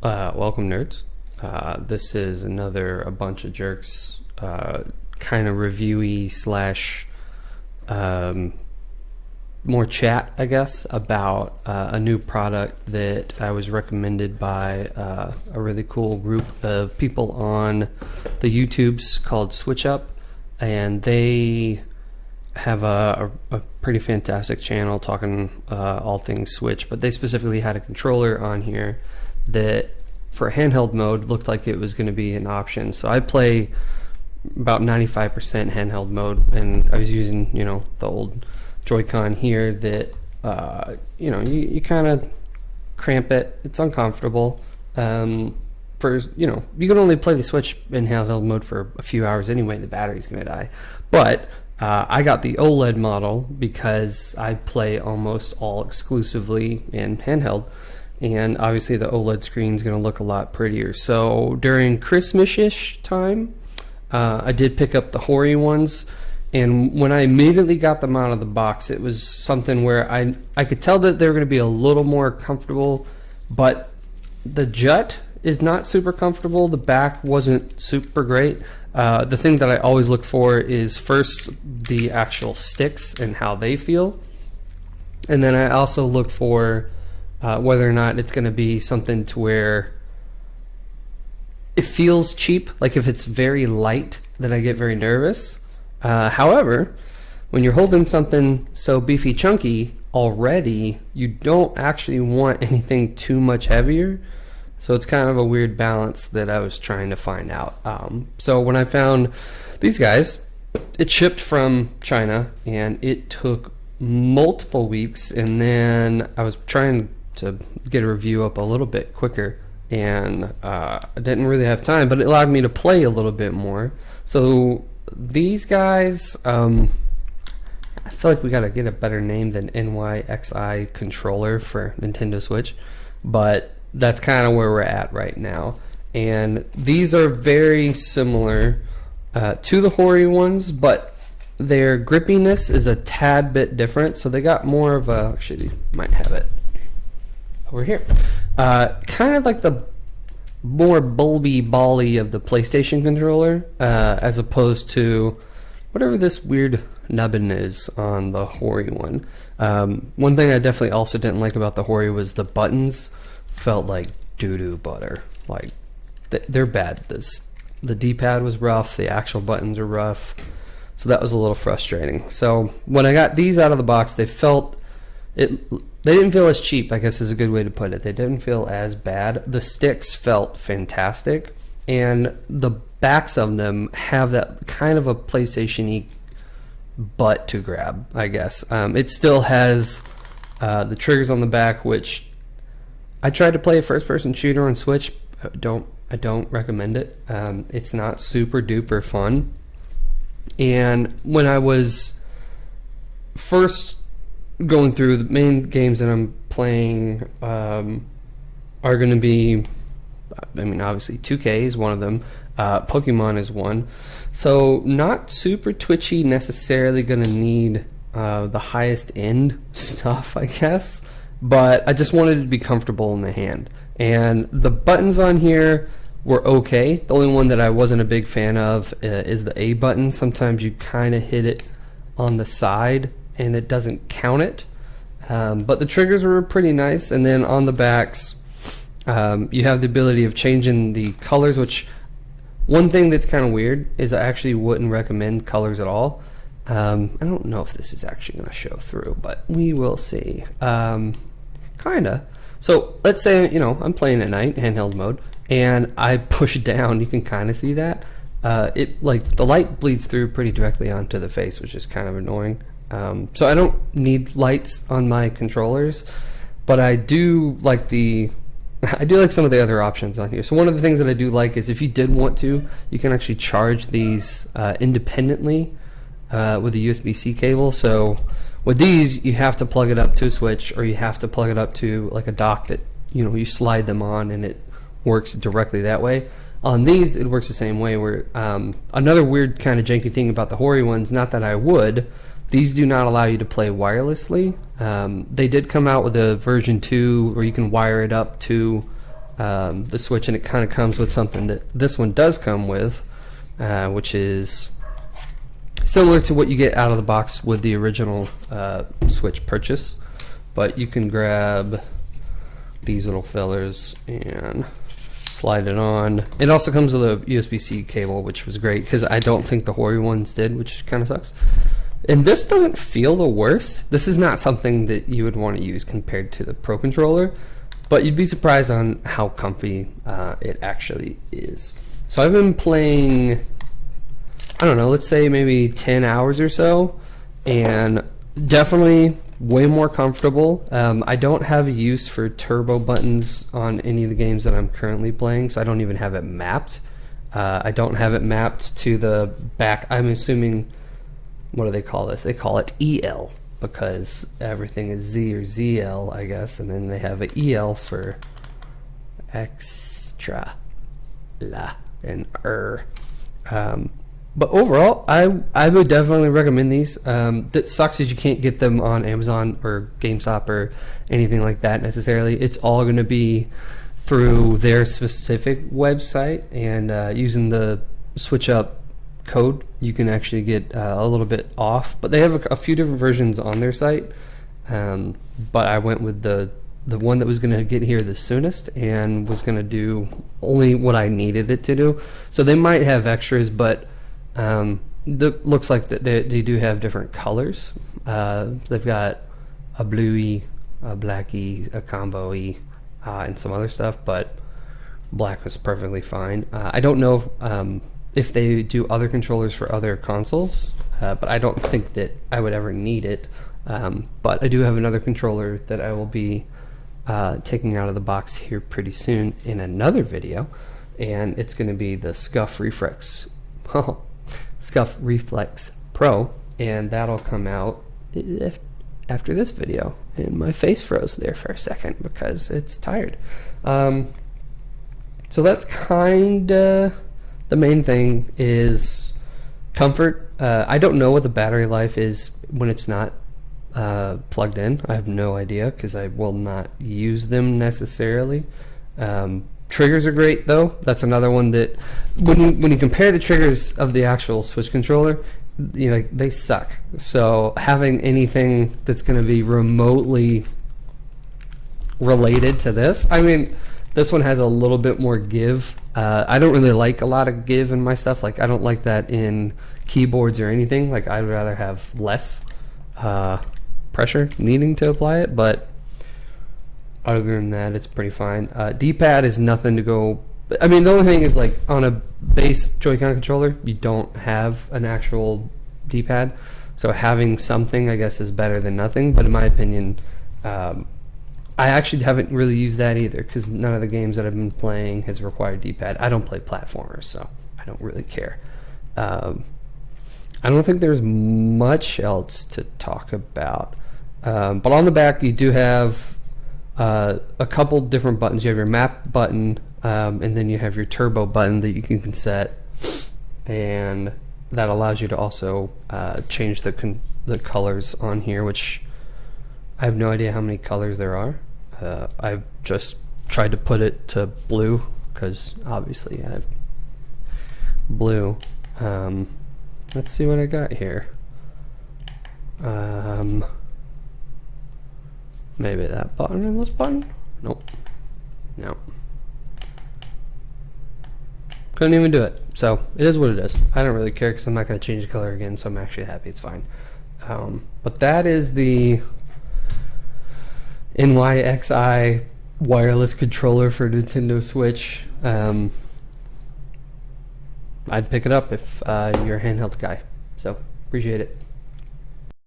Welcome, nerds. This is another A Bunch of Jerks kind of reviewy slash more chat, I guess, about a new product that I was recommended by a really cool group of people on the YouTubes called SwitchUp, and they have a pretty fantastic channel talking all things Switch, but they specifically had a controller on here that for handheld mode looked like it was going to be an option. So I play about 95% handheld mode, and I was using, the old Joy-Con here that, you kind of cramp it. It's uncomfortable. You can only play the Switch in handheld mode for a few hours anyway. The battery's going to die. But I got the OLED model because I play almost all exclusively in handheld, and obviously the OLED screen is going to look a lot prettier. So during Christmas-ish time, I did pick up the Hori ones, and when I immediately got them out of the box, it was something where I could tell that they were going to be a little more comfortable, but the jut is not super comfortable. The back wasn't super great. The thing that I always look for is first the actual sticks and how they feel, and then I also look for whether or not it's going to be something to where it feels cheap. Like if it's very light, then I get very nervous. However, when you're holding something so beefy chunky already, you don't actually want anything too much heavier. So it's kind of a weird balance that I was trying to find out. So when I found these guys, it shipped from China, and it took multiple weeks, and then I was trying to get a review up a little bit quicker, and I didn't really have time, but it allowed me to play a little bit more. So these guys, I feel like we gotta get a better name than NXYI controller for Nintendo Switch, but that's kind of where we're at right now. And these are very similar to the Hori ones, but their grippiness is a tad bit different. So they got more of a, actually, might have it over here, kind of like the more bulby bally of the PlayStation controller, as opposed to whatever this weird nubbin is on the Hori one. One thing I definitely also didn't like about the Hori was the buttons felt like doo-doo butter. Like they're bad. The D-pad was rough, the actual buttons are rough, so that was a little frustrating. So when I got these out of the box, they didn't feel as cheap, I guess is a good way to put it. They didn't feel as bad. The sticks felt fantastic, and the backs of them have that kind of a PlayStation-y butt to grab, I guess. It still has the triggers on the back, which I tried to play a first-person shooter on Switch. I don't recommend it. It's not super duper fun. And when I was first going through, the main games that I'm playing are going to be, obviously 2K is one of them. Pokemon is one. So not super twitchy, necessarily going to need the highest end stuff, I guess. But I just wanted it to be comfortable in the hand. And the buttons on here were okay. The only one that I wasn't a big fan of is the A button. Sometimes you kind of hit it on the side and it doesn't count it. But the triggers were pretty nice. And then on the backs, you have the ability of changing the colors, which one thing that's kind of weird is I actually wouldn't recommend colors at all. I don't know if this is actually going to show through, but we will see. Kinda. So let's say, I'm playing at night, handheld mode, and I push down. You can kind of see that. The light bleeds through pretty directly onto the face, which is kind of annoying. So I don't need lights on my controllers, but I do like some of the other options on here. So one of the things that I do like is if you did want to, you can actually charge these independently with a USB-C cable. So with these, you have to plug it up to a Switch, or you have to plug it up to like a dock that you slide them on, and it works directly that way. On these, it works the same way. Where another weird kind of janky thing about the Hori ones, not that I would, these do not allow you to play wirelessly. They did come out with a version 2 where you can wire it up to the Switch, and it kind of comes with something that this one does come with, which is similar to what you get out of the box with the original Switch purchase, but you can grab these little fillers and slide it on. It also comes with a USB-C cable, which was great because I don't think the Hori ones did, which kind of sucks. And this doesn't feel the worst. This is not something that you would want to use compared to the Pro Controller, but you'd be surprised on how comfy it actually is. So I've been playing, I don't know, let's say maybe 10 hours or so, and definitely way more comfortable. I don't have a use for turbo buttons on any of the games that I'm currently playing, so I don't even have it mapped. I don't have it mapped to the back. I'm assuming, what do they call this? They call it EL because everything is Z or ZL, I guess, and then they have an EL for extra, la, and but overall, I would definitely recommend these. That sucks is you can't get them on Amazon or GameStop or anything like that necessarily. It's all going to be through their specific website, and using the SwitchUp code, you can actually get a little bit off. But they have a few different versions on their site. But I went with the one that was going to get here the soonest and was going to do only what I needed it to do. So they might have extras, but looks like that they do have different colors. They've got a bluey, a blacky, a combo-y, and some other stuff, but black was perfectly fine. I don't know if they do other controllers for other consoles, but I don't think that I would ever need it. But I do have another controller that I will be taking out of the box here pretty soon in another video, and it's going to be the Scuff Reflex Pro, and that'll come out after this video. And my face froze there for a second because it's tired. So that's kind of the main thing, is comfort. I don't know what the battery life is when it's not plugged in. I have no idea because I will not use them necessarily. Triggers are great though. That's another one that when you compare the triggers of the actual Switch controller, you know, they suck. So having anything that's going to be remotely related to this, I mean, this one has a little bit more give. I don't really like a lot of give in my stuff. Like, I don't like that in keyboards or anything. Like, I'd rather have less pressure needing to apply it, but other than that, it's pretty fine. D-pad is nothing to go. I mean, the only thing is, like, on a base Joy-Con controller, you don't have an actual D-pad, so having something, I guess, is better than nothing. But in my opinion, I actually haven't really used that either, because none of the games that I've been playing has required D-pad. I don't play platformers, so I don't really care. I don't think there's much else to talk about. But on the back, you do have a couple different buttons. You have your map button, and then you have your turbo button that you can set, and that allows you to also change the colors on here, which I have no idea how many colors there are. I've just tried to put it to blue because obviously I have blue. Let's see what I got here. Maybe that button and this button? Nope. No. Couldn't even do it. So it is what it is. I don't really care because I'm not going to change the color again, so I'm actually happy it's fine. But that is the NXYI wireless controller for Nintendo Switch. I'd pick it up if you're a handheld guy. So appreciate it.